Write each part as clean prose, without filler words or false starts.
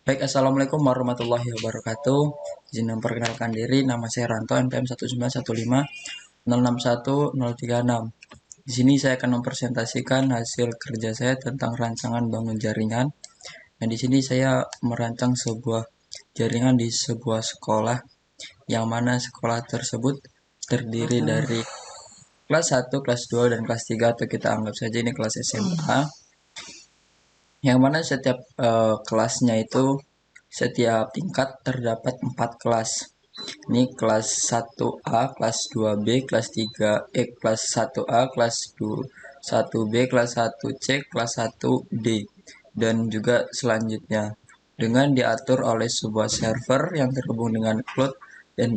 Baik, Assalamualaikum warahmatullahi wabarakatuh. Izin memperkenalkan diri, nama saya Ranto, NPM 19150610336. Di sini saya akan mempresentasikan hasil kerja saya tentang rancangan bangun jaringan. Dan di sini saya merancang sebuah jaringan di sebuah sekolah, yang mana sekolah tersebut terdiri dari kelas 1, kelas 2, dan kelas 3, atau kita anggap saja ini kelas SMA. Yang mana setiap kelasnya itu setiap tingkat terdapat 4 kelas. Ini kelas 1A, kelas 2B, kelas 3, kelas 1A, kelas 1B, kelas 1C, kelas 1D, dan juga selanjutnya. Dengan diatur oleh sebuah server yang terhubung dengan cloud dan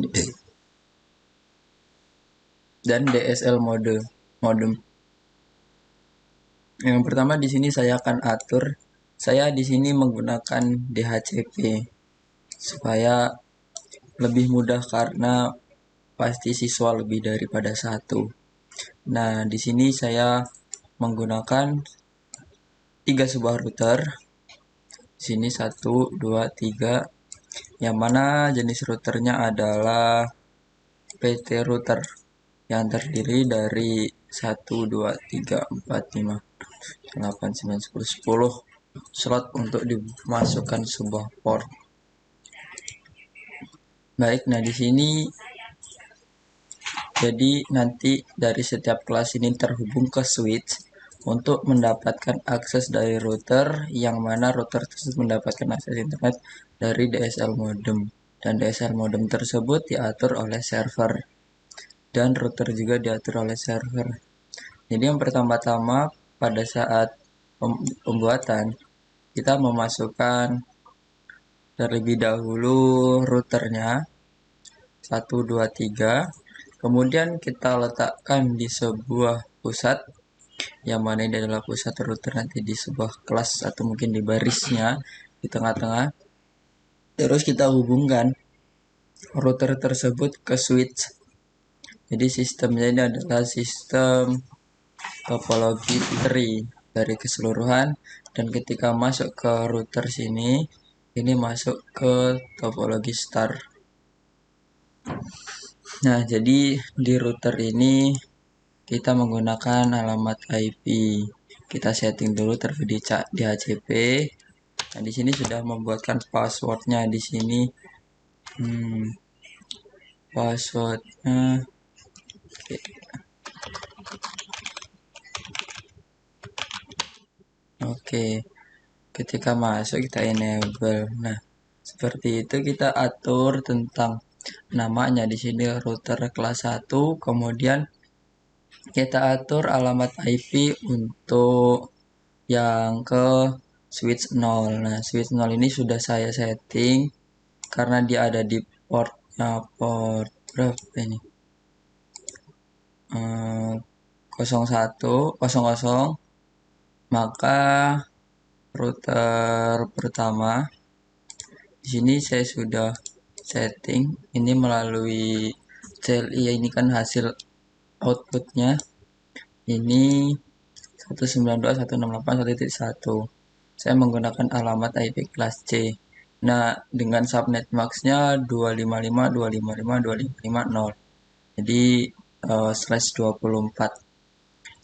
DSL modem. Yang pertama di sini saya akan atur. Saya di sini menggunakan DHCP supaya lebih mudah karena pasti siswa lebih daripada satu. Nah, di sini saya menggunakan 3 router. Di sini 1, 2, 3. Yang mana jenis routernya adalah PT router yang terdiri dari 1, 2, 3, 4, 5, 8, 9, 10 slot untuk dimasukkan sebuah port. Baik, nah di sini jadi nanti dari setiap kelas ini terhubung ke switch untuk mendapatkan akses dari router, yang mana router tersebut mendapatkan akses internet dari DSL modem. Dan DSL modem tersebut diatur oleh server. Dan router juga diatur oleh server. Jadi yang pertama-tama pada saat pembuatan, kita memasukkan terlebih dahulu routernya 1, 2, 3. Kemudian kita letakkan di sebuah pusat, yang mana ini adalah pusat router nanti di sebuah kelas atau mungkin di barisnya di tengah-tengah. Terus kita hubungkan router tersebut ke switch. Jadi sistemnya ini adalah sistem topologi tree dari keseluruhan, dan ketika masuk ke router sini, ini masuk ke topologi star. Nah, jadi di router ini kita menggunakan alamat IP. Kita setting dulu terlebih di DHCP. Nah, di sini sudah membuatkan passwordnya di sini. Passwordnya oke. Ketika masuk kita enable. Nah, seperti itu kita atur tentang namanya di sini router kelas 1, kemudian kita atur alamat IP untuk yang ke switch 0. Nah, switch 0 ini sudah saya setting karena dia ada di port berapa ini? 0100. Maka router pertama di sini saya sudah setting ini melalui CLI, ini kan hasil outputnya ini 192.168.1.1. Saya menggunakan alamat IP kelas C. Nah, dengan subnet max-nya 255.255.255.0. Jadi /24.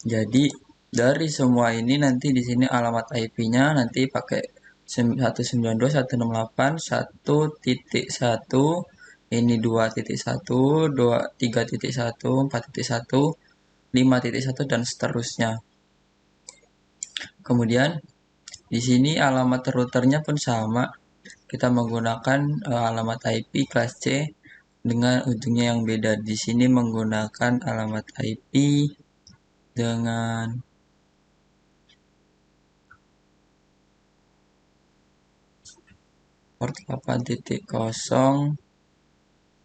Jadi dari semua ini nanti di sini alamat IP-nya nanti pakai 192.168.1.1, ini 2.1, 3.1, 4.1, 5.1, dan seterusnya. Kemudian di sini alamat routernya pun sama. Kita menggunakan alamat IP kelas C dengan ujungnya yang beda. Di sini menggunakan alamat IP dengan port 8.0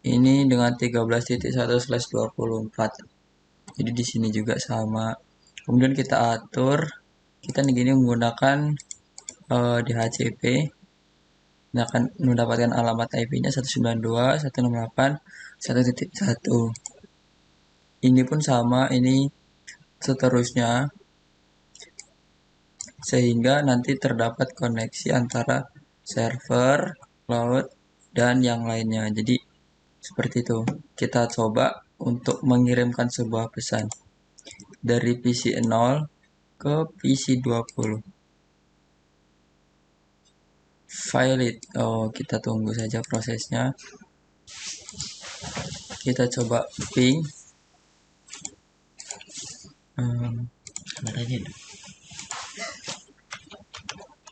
ini dengan 13.1/24. Jadi di sini juga sama. Kemudian kita atur, kita begini menggunakan DHCP. Nah, akan mendapatkan alamat IP-nya 192.168.1.1. Ini pun sama, ini seterusnya, sehingga nanti terdapat koneksi antara server, cloud, dan yang lainnya. Jadi seperti itu. Kita coba untuk mengirimkan sebuah pesan dari PC 0 ke PC 20. Valid. Oh, kita tunggu saja prosesnya. Kita coba ping.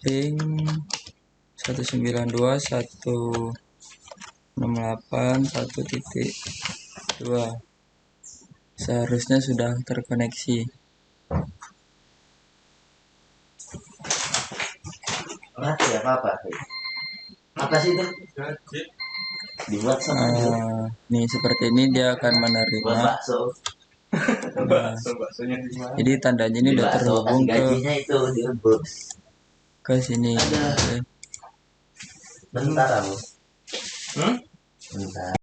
Ping 192.168.1.2. Seharusnya sudah terkoneksi. Apa sih itu? Di WhatsApp aja. Nih seperti ini dia akan menerima. Bakso. Jadi tandanya ini udah terhubung ke gajinya itu direbus. Ke sini. Bentar aku. Bentar.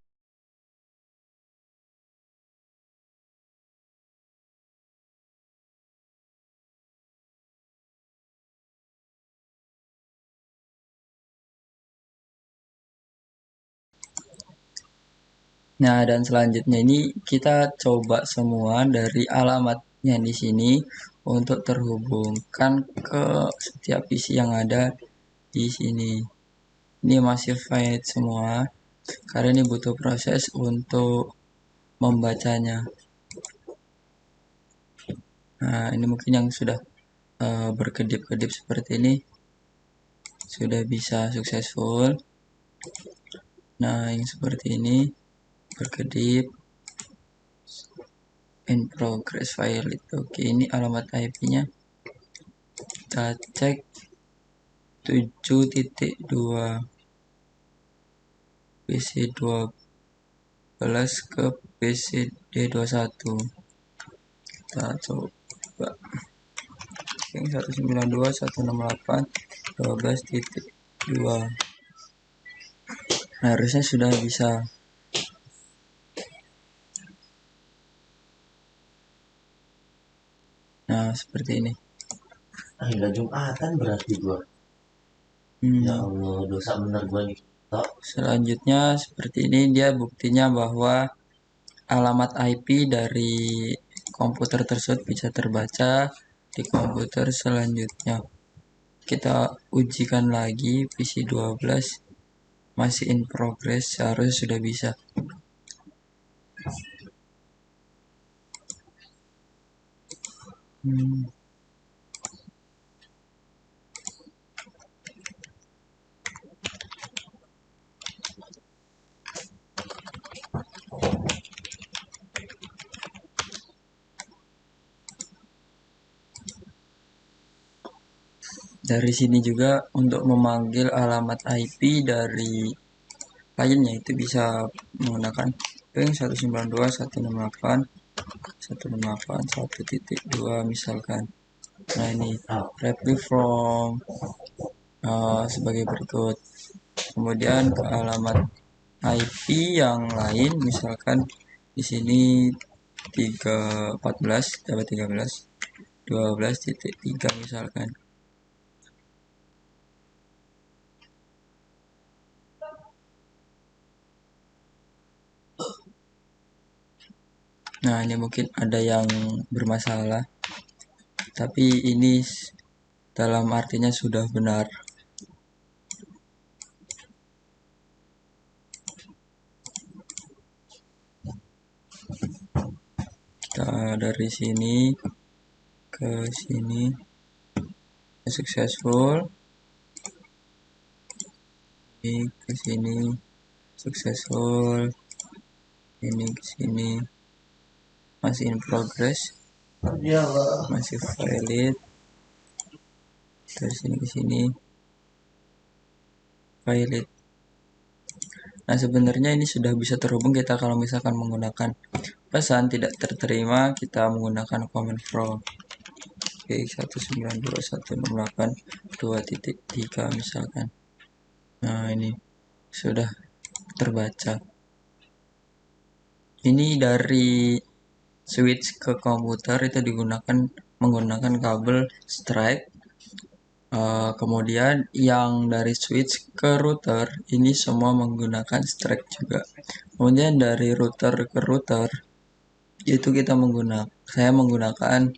Nah, dan selanjutnya ini kita coba semua dari alamatnya di sini untuk terhubungkan ke setiap PC yang ada di sini. Ini masih valid semua karena ini butuh proses untuk membacanya. Nah, ini mungkin yang sudah berkedip-kedip seperti ini sudah bisa successful. Nah, yang seperti ini berkedip in progress file itu. Oke, ini alamat IP-nya. Kita cek 7.2 PC12 ke PCD21. Kita coba yang 192.168.12.2. Harusnya sudah bisa. Nah, seperti ini. Akhirnya Jumatan berarti gua. Ya Allah, dosa bener gua nih. Selanjutnya seperti ini, dia buktinya bahwa alamat IP dari komputer tersebut bisa terbaca di komputer selanjutnya. Kita ujikan lagi PC 12 masih in progress, seharusnya sudah bisa. Dari sini juga untuk memanggil alamat IP dari kliennya itu bisa menggunakan ping 192.168.168.1.2 misalkan. Nah, ini reply from sebagai berikut. Kemudian ke alamat IP yang lain, misalkan di sini 314 dapat 13 12.3 misalkan. Nah, ini mungkin ada yang bermasalah, tapi ini dalam artinya sudah benar. Kita dari sini ke sini successful, ini ke sini successful, ini ke sini masih in progress, masih valid, dari sini ke sini valid. Nah, sebenarnya ini sudah bisa terhubung kita kalau misalkan menggunakan pesan tidak terterima, kita menggunakan command from 192.168.2.3 misalkan. Nah, ini sudah terbaca. Ini dari switch ke komputer itu menggunakan kabel Stripe Kemudian yang dari switch ke router ini semua menggunakan strike juga. Kemudian dari router ke router itu saya menggunakan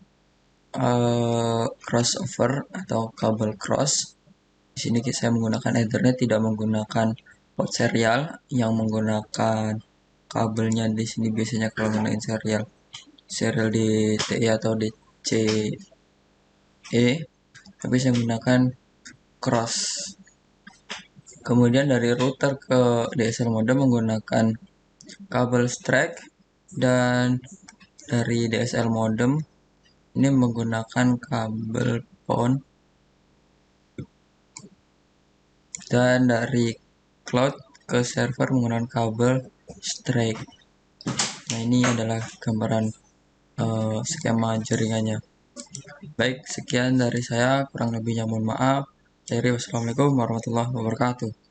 crossover atau kabel cross. Di sini saya menggunakan Ethernet, tidak menggunakan port serial yang menggunakan kabelnya di sini biasanya kalau menggunakan serial di TI atau di CE, tapi saya menggunakan cross. Kemudian dari router ke DSL modem menggunakan kabel strike, dan dari DSL modem ini menggunakan kabel PON, dan dari cloud ke server menggunakan kabel strike. Nah, ini adalah gambaran skema jaringannya. Baik, sekian dari saya, kurang lebihnya mohon maaf. Wassalamualaikum warahmatullahi wabarakatuh.